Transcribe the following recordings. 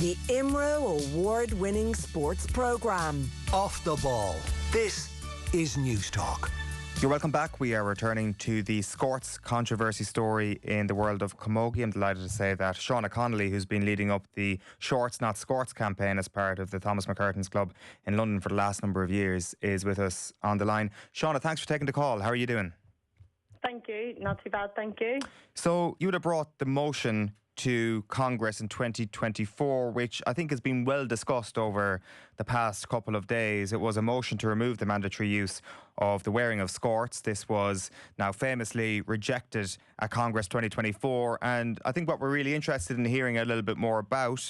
The IMRO award-winning sports programme. Off the ball. This is News Talk. You're welcome back. We are returning to the Skorts controversy story in the world of Camogie. I'm delighted to say that Shauna Connolly, who's been leading up the Shorts, Not Skorts campaign as part of the Thomas McCurtain's Club in London for the last number of years, is with us on the line. Shauna, thanks for taking the call. How are you doing? Thank you. Not too bad, thank you. So you would have brought the motion to Congress in 2024, which I think has been well discussed over the past couple of days. It was a motion to remove the mandatory use of the wearing of skorts. This was now famously rejected at Congress 2024, and I think what we're really interested in hearing a little bit more about,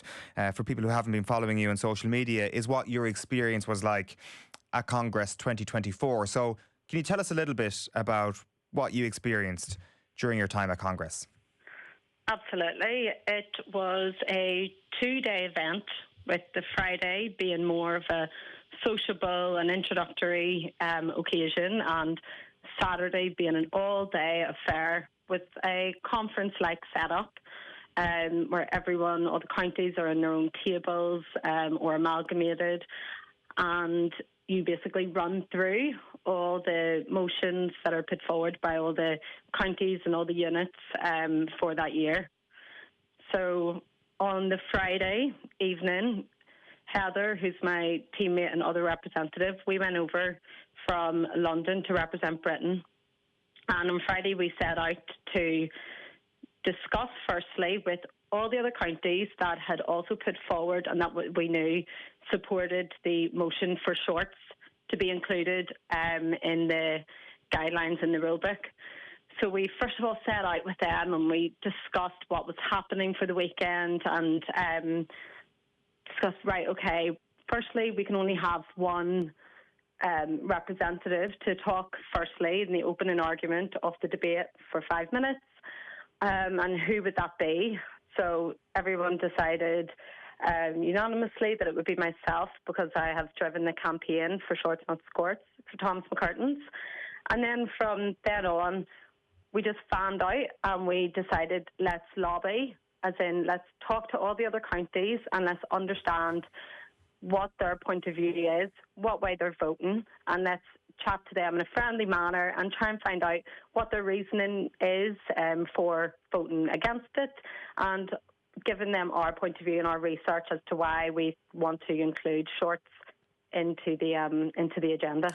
for people who haven't been following you on social media, is what your experience was like at Congress 2024. So can you tell us a little bit about what you experienced during your time at Congress? Absolutely. It was a 2-day event, with the Friday being more of a sociable and introductory occasion, and Saturday being an all-day affair with a conference-like setup where everyone, all the counties are in their own tables or amalgamated, and you basically run through all the motions that are put forward by all the counties and all the units for that year. So on the Friday evening, Heather, who's my teammate and other representative, we went over from London to represent Britain. And on Friday we set out to discuss firstly with all the other counties that had also put forward and that we knew supported the motion for shorts to be included in the guidelines in the rulebook. So we first of all set out with them and we discussed what was happening for the weekend and discussed, right, okay, firstly, we can only have one representative to talk firstly in the opening argument of the debate for 5 minutes. And who would that be? So everyone decided unanimously that it would be myself, because I have driven the campaign for Shorts Not Skorts for Thomas McCurtain's. And then from then on, we just fanned out and we decided, let's lobby, as in let's talk to all the other counties and let's understand what their point of view is, what way they're voting, and let's chat to them in a friendly manner and try and find out what their reasoning is for voting against it, and giving them our point of view and our research as to why we want to include shorts into the agenda.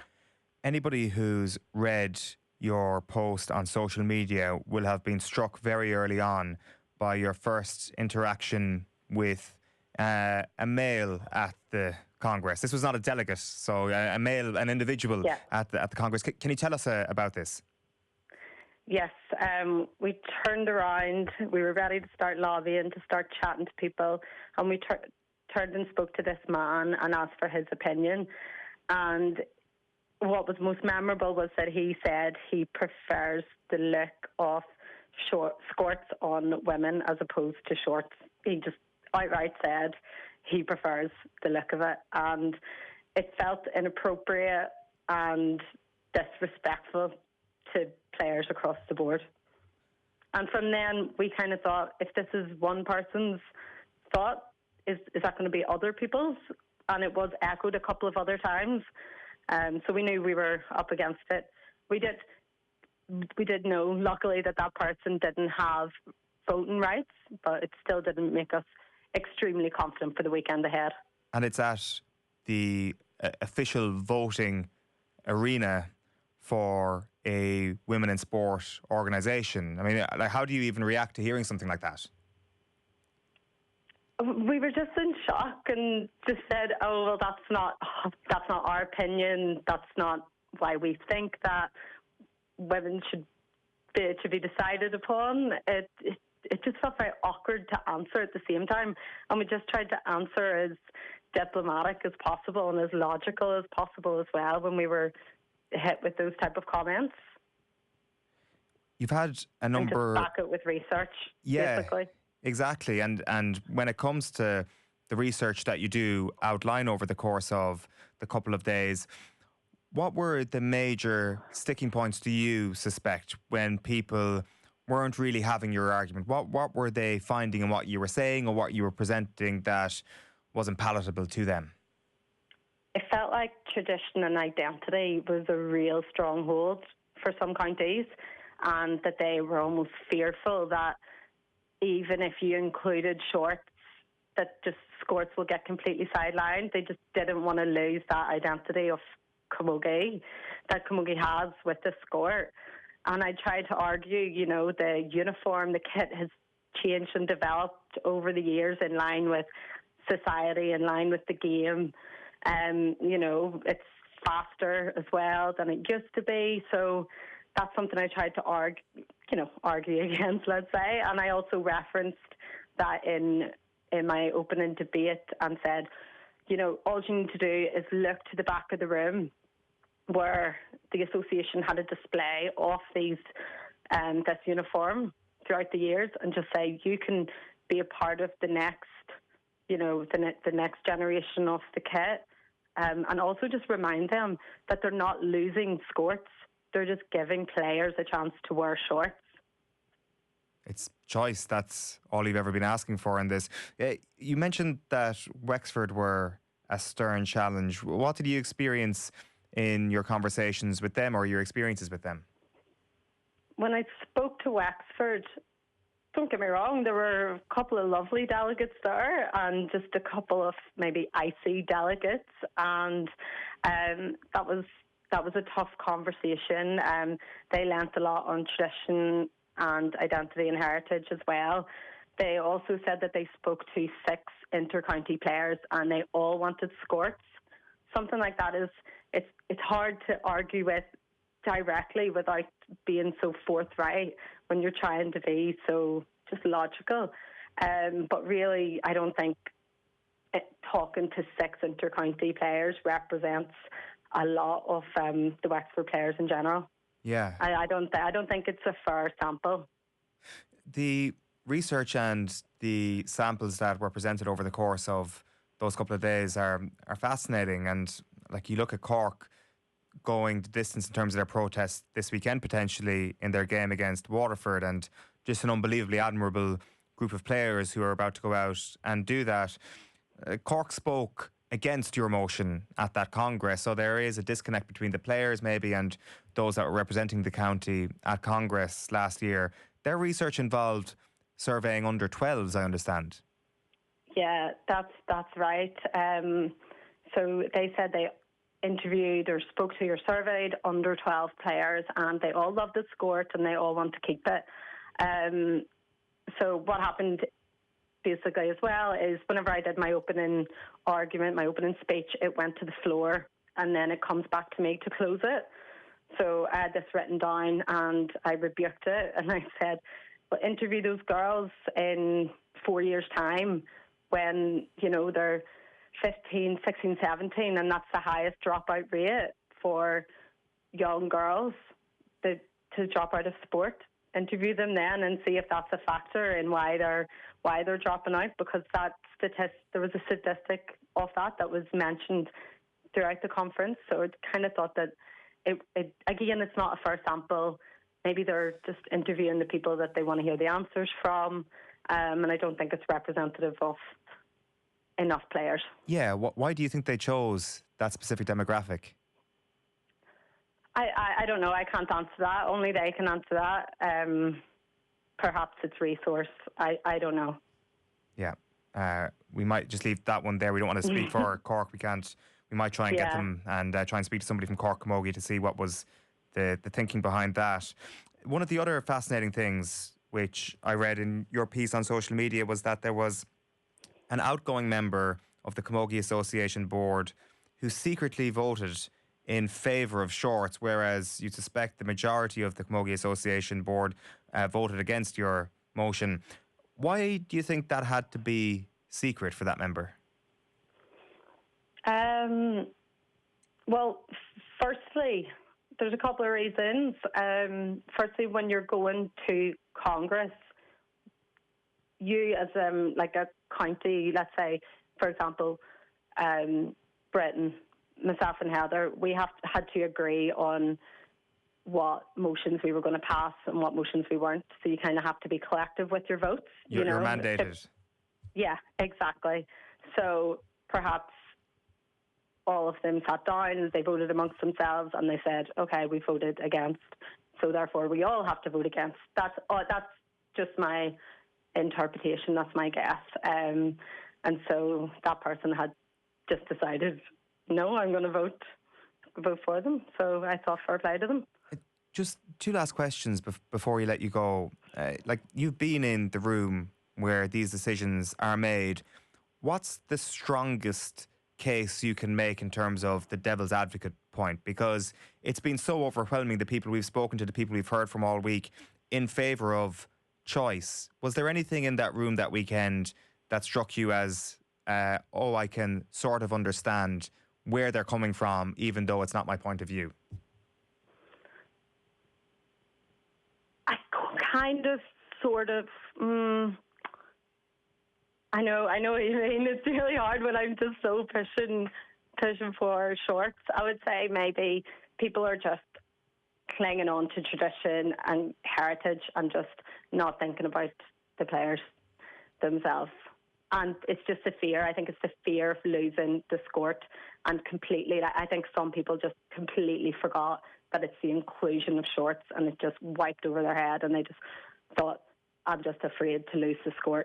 Anybody who's read your post on social media will have been struck very early on by your first interaction with a male at the Congress. This was not a delegate, so a male, an individual at the Congress. Can you tell us about this? Yes, we turned around, we were ready to start lobbying, to start chatting to people, and we turned and spoke to this man and asked for his opinion. And what was most memorable was that he said he prefers the look of skorts on women as opposed to shorts. He just outright said he prefers the look of it, and it felt inappropriate and disrespectful to players across the board. And from then we kind of thought, if this is one person's thought, is that going to be other people's? And it was echoed a couple of other times. So we knew we were up against it. We did know, luckily, that person didn't have voting rights, but it still didn't make us extremely confident for the weekend ahead. And it's at the official voting arena for a women in sport organisation. I mean, how do you even react to hearing something like that? We were just in shock and just said, "Oh, well, that's not our opinion. That's not why we think that women should be decided upon." It just felt very awkward to answer at the same time, and we just tried to answer as diplomatic as possible and as logical as possible as well when we were hit with those type of comments. You've had a number... And just back it with research, basically. Exactly. And when it comes to the research that you do outline over the course of the couple of days, what were the major sticking points do you suspect when people weren't really having your argument? What were they finding in what you were saying or what you were presenting that wasn't palatable to them? It felt like tradition and identity was a real stronghold for some counties, and that they were almost fearful that even if you included shorts, that just Skorts will get completely sidelined. They just didn't want to lose that identity of Camogie that Camogie has with the Skort. And I tried to argue, you know, the uniform, the kit has changed and developed over the years in line with society, in line with the game. You know, it's faster as well than it used to be. So that's something I tried to argue against, let's say. And I also referenced that in my opening debate and said, you know, all you need to do is look to the back of the room where the association had a display of these this uniform throughout the years, and just say you can be a part of the next, you know, the next generation of the kit, and also just remind them that they're not losing Skorts; they're just giving players a chance to wear shorts. It's choice. That's all you've ever been asking for in this. You mentioned that Wexford were a stern challenge. What did you experience in your conversations with them or your experiences with them? When I spoke to Wexford, don't get me wrong, there were a couple of lovely delegates there and just a couple of maybe icy delegates, and that was a tough conversation. They learnt a lot on tradition and identity and heritage as well. They also said that they spoke to 6 inter-county players and they all wanted Skorts. Something like that is, it's hard to argue with directly without being so forthright when you're trying to be so just logical. But really, I don't think talking to 6 inter-county players represents a lot of the Wexford players in general. Yeah, I don't think it's a fair sample. The research and the samples that were presented over the course of those couple of days are fascinating. And like, you look at Cork going the distance in terms of their protest this weekend, potentially in their game against Waterford, and just an unbelievably admirable group of players who are about to go out and do that. Cork spoke against your motion at that Congress, so there is a disconnect between the players maybe and those that were representing the county at Congress last year. Their research involved surveying under 12s, I understand. Yeah, that's right. So they said they interviewed or spoke to or surveyed under 12 players, and they all loved the Skort and they all want to keep it. So what happened basically as well is whenever I did my opening argument, my opening speech, it went to the floor and then it comes back to me to close it. So I had this written down and I rebuked it and I said, well, interview those girls in 4 years' time when, you know, they're 15, 16, 17, and that's the highest dropout rate for young girls to drop out of sport. Interview them then and see if that's a factor in why they're dropping out, because there was a statistic of that was mentioned throughout the conference. So it kind of thought that it again, it's not a fair sample. Maybe they're just interviewing the people that they want to hear the answers from, and I don't think it's representative of enough players. Yeah, why do you think they chose that specific demographic? I don't know. I can't answer that. Only they can answer that. Perhaps it's resource. I don't know. Yeah. We might just leave that one there. We don't want to speak for Cork. We might try and get them and try and speak to somebody from Cork Camogie to see what was the thinking behind that. One of the other fascinating things which I read in your piece on social media was that there was an outgoing member of the Camogie Association board who secretly voted in favour of shorts, whereas you suspect the majority of the Camogie Association board voted against your motion. Why do you think that had to be secret for that member? Well, firstly, there's a couple of reasons. Firstly, when you're going to Congress, you as like a county, let's say, for example, Britain, myself and Heather, we had to agree on what motions we were going to pass and what motions we weren't. So you kind of have to be collective with your votes. You're mandated. Yeah, exactly. So perhaps all of them sat down, they voted amongst themselves, and they said, okay, we voted against, so therefore we all have to vote against. That's just my interpretation, that's my guess. And so that person had just decided, no, I'm going to vote for them. So I thought fair play to them. Just two last questions before we let you go. Like, you've been in the room where these decisions are made. What's the strongest case you can make in terms of the devil's advocate point? Because it's been so overwhelming, the people we've spoken to, the people we've heard from all week, in favour of choice. Was there anything in that room that weekend that struck you as, I can sort of understand where they're coming from, even though it's not my point of view? I kind of, sort of, I know what you mean. It's really hard when I'm just so pushing for shorts. I would say maybe people are just clinging on to tradition and heritage and just not thinking about the players themselves. And it's just a fear. I think it's the fear of losing the Skort, and completely, I think some people just completely forgot that it's the inclusion of shorts, and it just wiped over their head, and they just thought, I'm just afraid to lose the Skort.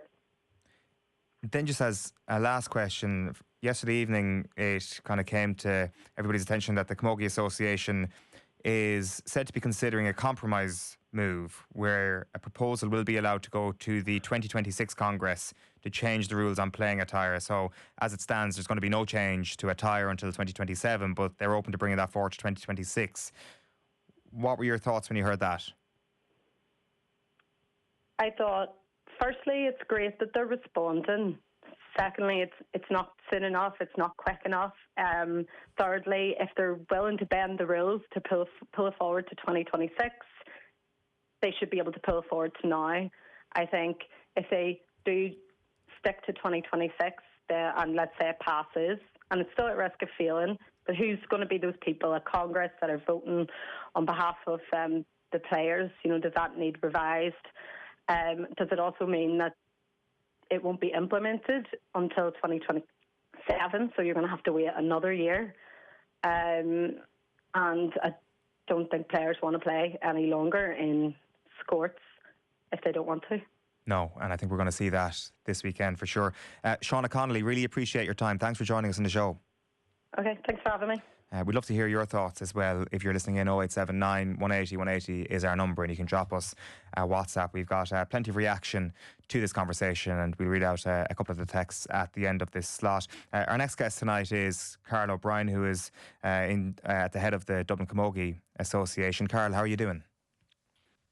Then just as a last question, yesterday evening it kind of came to everybody's attention that the Camogie Association is said to be considering a compromise move where a proposal will be allowed to go to the 2026 Congress to change the rules on playing attire. So as it stands, there's going to be no change to attire until 2027, but they're open to bringing that forward to 2026. What were your thoughts when you heard that? I thought, firstly, it's great that they're responding. Secondly, it's not soon enough. It's not quick enough. Thirdly, if they're willing to bend the rules to pull it forward to 2026, they should be able to pull it forward to now. I think if they do stick to 2026, and let's say it passes, and it's still at risk of failing, but who's going to be those people at Congress that are voting on behalf of the players? You know, does that need revised? Does it also mean that it won't be implemented until 2027? So you're going to have to wait another year. And I don't think players want to play any longer in Skorts if they don't want to. No, and I think we're going to see that this weekend for sure. Shauna Connolly, really appreciate your time. Thanks for joining us on the show. Okay, thanks for having me. We'd love to hear your thoughts as well. If you're listening in, 0879 180 180 is our number, and you can drop us a WhatsApp. We've got plenty of reaction to this conversation, and we'll read out a couple of the texts at the end of this slot. Our next guest tonight is Karl O'Brien, who is at the head of the Dublin Camogie Association. Karl, how are you doing?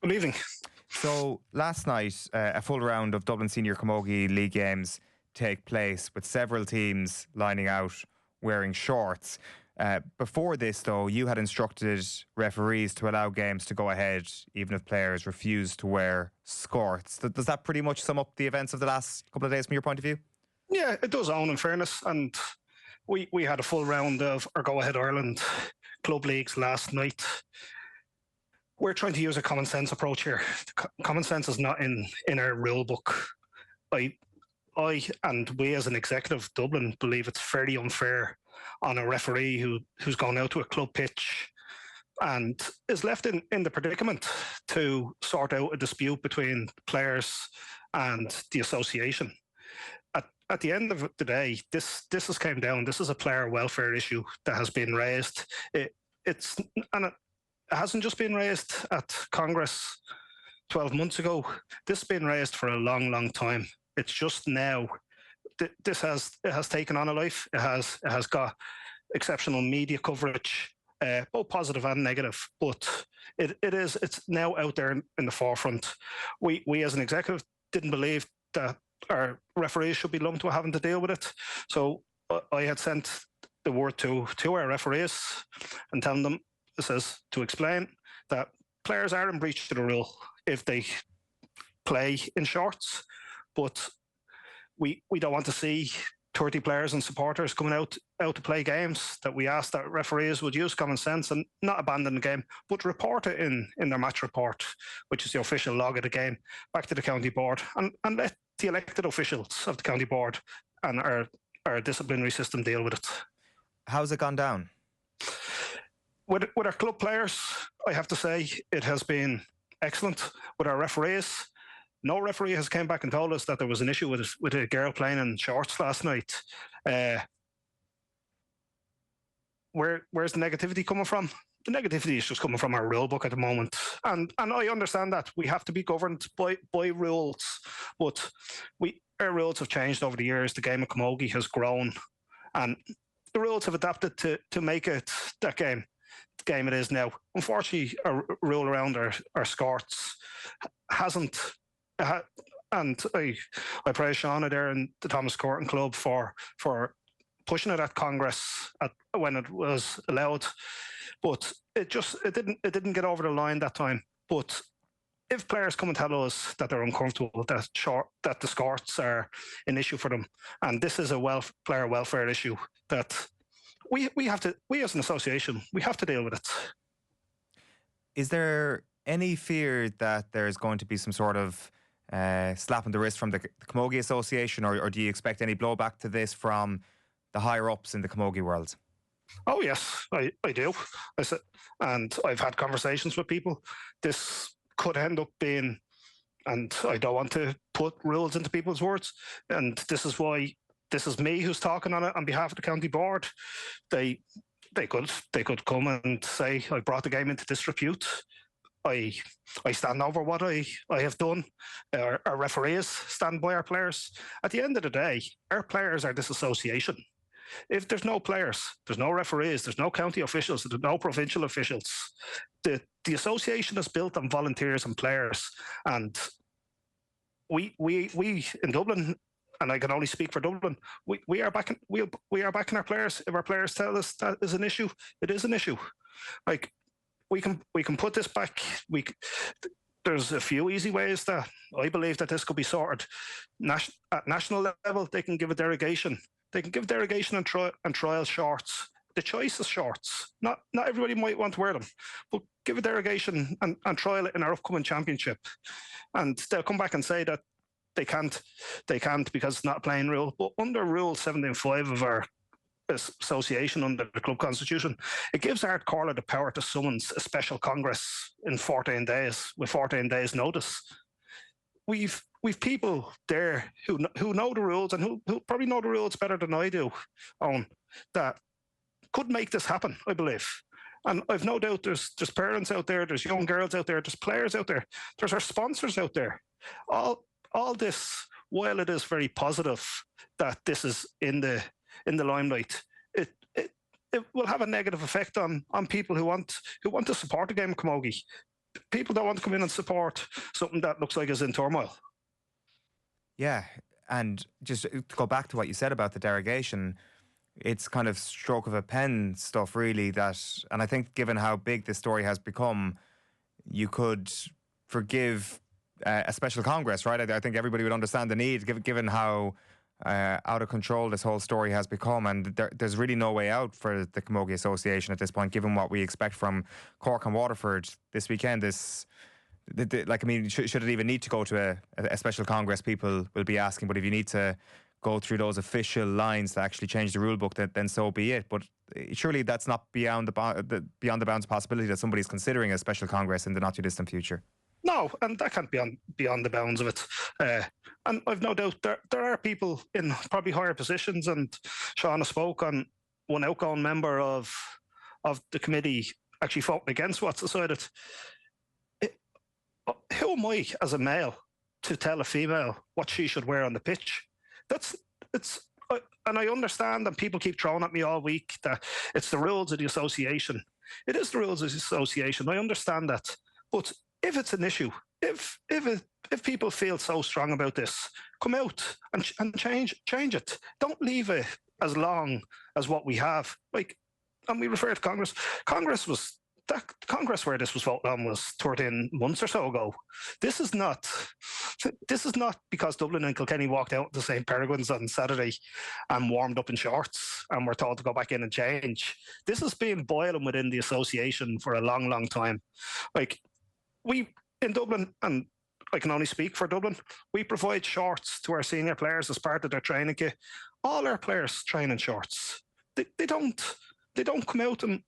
Good evening. So last night, a full round of Dublin Senior Camogie League games take place, with several teams lining out wearing shorts. Before this, though, you had instructed referees to allow games to go ahead even if players refused to wear skirts. Does that pretty much sum up the events of the last couple of days from your point of view? Yeah, it does, Eoin, in fairness. And we had a full round of our Go Ahead Ireland club leagues last night. We're trying to use a common sense approach here. Common sense is not in our rule book. I and we as an executive Dublin believe it's fairly unfair on a referee who's gone out to a club pitch and is left in the predicament to sort out a dispute between players and the association. At the end of the day, this has came down. This is a player welfare issue that has been raised. It hasn't just been raised at Congress 12 months ago. This has been raised for a long, long time. It's just now. It has taken on a life. It has got exceptional media coverage, both positive and negative. But it's now out there in the forefront. We as an executive didn't believe that our referees should be lumped with having to deal with it. So I had sent the word to our referees and telling them, to explain that players are in breach of the rule if they play in shorts, but we don't want to see 30 players and supporters coming out to play games, that we asked that referees would use common sense and not abandon the game, but report it in their match report, which is the official log of the game, back to the county board, and let the elected officials of the county board and our disciplinary system deal with it. How's it gone down? With our club players, I have to say it has been excellent. With our referees, no referee has came back and told us that there was an issue with a girl playing in shorts last night. Where's the negativity coming from? The negativity is just coming from our rule book at the moment. And I understand that we have to be governed by rules, but our rules have changed over the years. The game of camogie has grown, and the rules have adapted to make it that game it is now. Unfortunately, our rule around our Skorts hasn't. And I praise Shauna there and the Thomas Courtin Club for pushing it at Congress when it was allowed, but it didn't get over the line that time. But if players come and tell us that they're uncomfortable, that the Skorts are an issue for them, and this is a player welfare issue, that we as an association, we have to deal with it. Is there any fear that there's going to be some sort of slap on the wrist from the Camogie Association, or do you expect any blowback to this from the higher ups in the camogie world? Oh yes, I do. And I've had conversations with people. This could end up being, and I don't want to put rules into people's words, and this is why this is me who's talking on it on behalf of the county board. They could come and say, I brought the game into disrepute. I stand over what I have done. Our referees stand by our players. At the end of the day, our players are this association. If there's no players, there's no referees, there's no county officials, there's no provincial officials. The association is built on volunteers and players. And we in Dublin, and I can only speak for Dublin, we are backing our players. If our players tell us that is an issue, it is an issue. Like, we can put this back. There's a few easy ways that I believe that this could be sorted. At national level, they can give a derogation. They can give derogation and trial shorts. The choice is shorts. Not everybody might want to wear them, but give a derogation and trial it in our upcoming championship. And they'll come back and say that they can't because it's not a playing rule. But under Rule 17.5 of our association, under the club constitution, it gives Art Corla the power to summons a special congress in 14 days, with 14 days notice. We've people there who know the rules, and who probably know the rules better than I do, that could make this happen, I believe. And I've no doubt there's parents out there, there's young girls out there, there's players out there, there's our sponsors out there. All this, while it is very positive that this is in the limelight, it will have a negative effect on people who want to support the game of camogie. People don't want to come in and support something that looks like it's in turmoil. Yeah, and just to go back to what you said about the derogation, it's kind of stroke of a pen stuff, really, and I think given how big this story has become, you could forgive a special Congress, right? I think everybody would understand the need, given how out of control this whole story has become, and there's really no way out for the Camogie Association at this point, given what we expect from Cork and Waterford this weekend. Should it even need to go to a special Congress? People will be asking, but if you need to go through those official lines to actually change the rule book, then so be it. But surely that's not beyond the bounds of possibility that somebody's considering a special Congress in the not too distant future. No, and that can't be beyond the bounds of it. And I've no doubt there are people in probably higher positions, and Shauna spoke on one outgoing member of the committee actually voting against what's decided. Who am I as a male to tell a female what she should wear on the pitch? And I understand, and people keep throwing at me all week that it's the rules of the association. It is the rules of the association. I understand that, but if it's an issue, if people feel so strong about this, come out and change it. Don't leave it as long as what we have. And we refer to Congress. Congress was that Congress where this was voted on was 13 months or so ago. This is not because Dublin and Kilkenny walked out to St. Peregrine's on Saturday and warmed up in shorts and were told to go back in and change. This has been boiling within the association for a long, long time. Like, we in Dublin, and I can only speak for Dublin, we provide shorts to our senior players as part of their training kit. All our players train in shorts. They don't come out and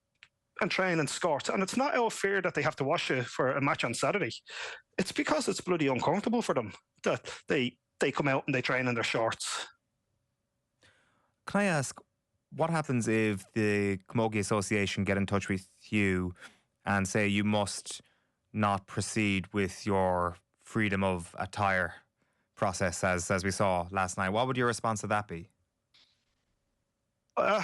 train in skirts. And it's not out of fear that they have to wash it for a match on Saturday. It's because it's bloody uncomfortable for them that they come out and they train in their shorts. Can I ask, what happens if the Camogie Association get in touch with you and say you must not proceed with your freedom of attire process as we saw last night? What would your response to that be? I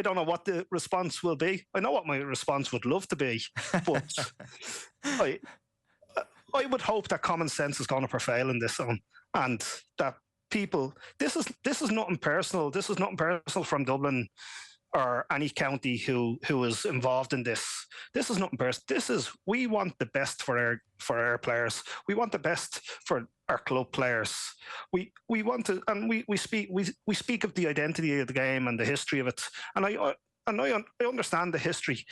don't know what the response will be. I know what my response would love to be, but I would hope that common sense is going to prevail in this one, and that people. This is nothing personal. This is nothing personal from Dublin or any county who is involved in this. This is nothing personal. This is, we want the best for our players. We want the best for our club players. We want to, and we speak of the identity of the game and the history of it. And I understand the history,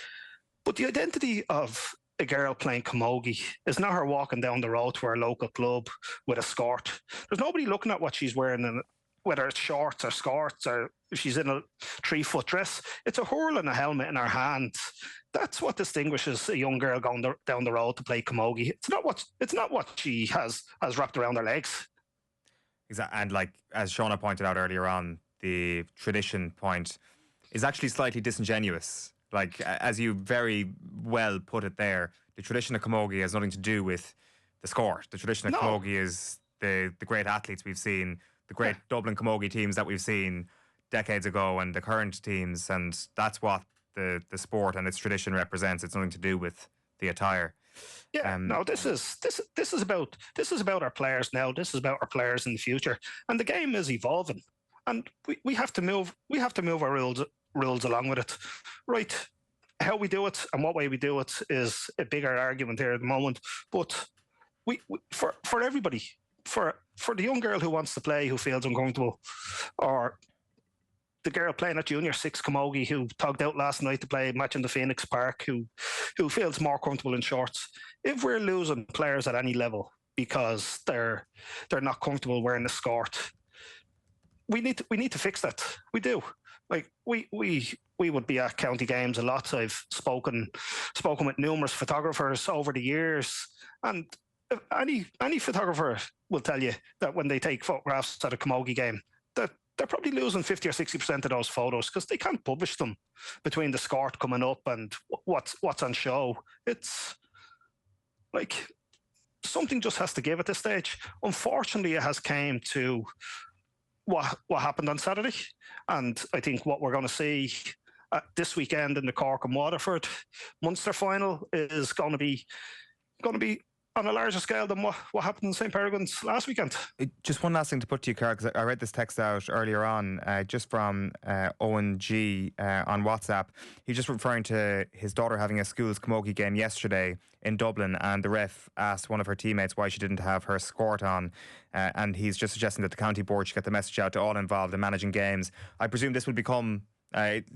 but the identity of a girl playing camogie is not her walking down the road to her local club with a skirt. There's nobody looking at what she's wearing, and whether it's shorts or skirts or if she's in a 3-foot dress. It's a hurl and a helmet in her hand. That's what distinguishes a young girl going down the road to play camogie. It's not what she has wrapped around her legs. Exactly. And like, as Shauna pointed out earlier on, the tradition point is actually slightly disingenuous. Like, as you very well put it there, the tradition of camogie has nothing to do with the sport. The tradition of camogie is the great athletes we've seen, the great Dublin camogie teams that we've seen decades ago, and the current teams, and that's what the sport and its tradition represents. It's nothing to do with the attire. Yeah, no, this is about our players now. This is about our players in the future, and the game is evolving, and we have to move our rules along with it. Right, how we do it and what way we do it is a bigger argument here at the moment. But we for everybody, for the young girl who wants to play, who feels uncomfortable, or the girl playing at Junior 6 camogie who tugged out last night to play a match in the Phoenix Park, who feels more comfortable in shorts. If we're losing players at any level because they're not comfortable wearing a skirt, we need to fix that. We do. Like, we would be at county games a lot. I've spoken with numerous photographers over the years, and any photographer will tell you that when they take photographs at a camogie game, that they're probably losing 50 or 60% of those photos because they can't publish them between the skirt coming up and what's on show. It's like something just has to give at this stage. Unfortunately, it has came to what happened on Saturday, and I think what we're going to see this weekend in the Cork and Waterford Munster final is going to be on a larger scale than what happened in St. Peregrine's last weekend. Just one last thing to put to you, Karl, because I read this text out earlier on, just from Eoin G on WhatsApp. He's just referring to his daughter having a school's camogie game yesterday in Dublin, and the ref asked one of her teammates why she didn't have her skirt on, and he's just suggesting that the county board should get the message out to all involved in managing games. I presume this will become...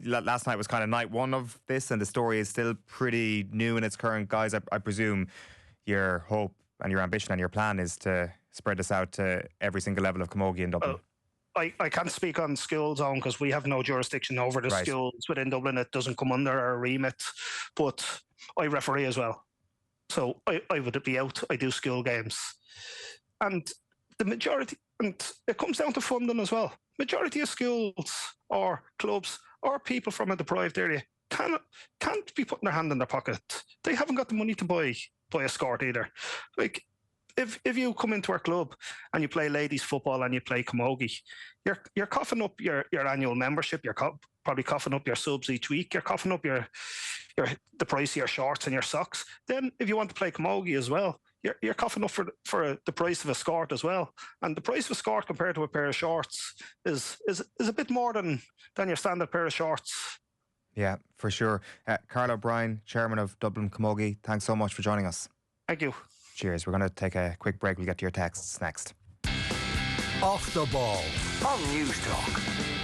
last night was kind of night one of this, and the story is still pretty new in its current guise. I presume your hope and your ambition and your plan is to spread this out to every single level of camogie in Dublin. I can't speak on schools own because we have no jurisdiction over the schools within Dublin. It doesn't come under our remit, but I referee as well. So I would be out. I do school games. And the majority, and it comes down to funding as well. Majority of schools or clubs or people from a deprived area can't be putting their hand in their pocket. They haven't got the money to buy a skirt either. Like, if you come into our club and you play ladies football and you play camogie, you're coughing up your annual membership. You're probably coughing up your subs each week. You're coughing up the price of your shorts and your socks. Then if you want to play camogie as well, you're coughing up for the price of a skirt as well. And the price of a skirt compared to a pair of shorts is a bit more than your standard pair of shorts. Yeah, for sure. Karl O'Brien, Chairman of Dublin Camogie, thanks so much for joining us. Thank you. Cheers. We're going to take a quick break. We'll get to your texts next. Off the ball on News Talk.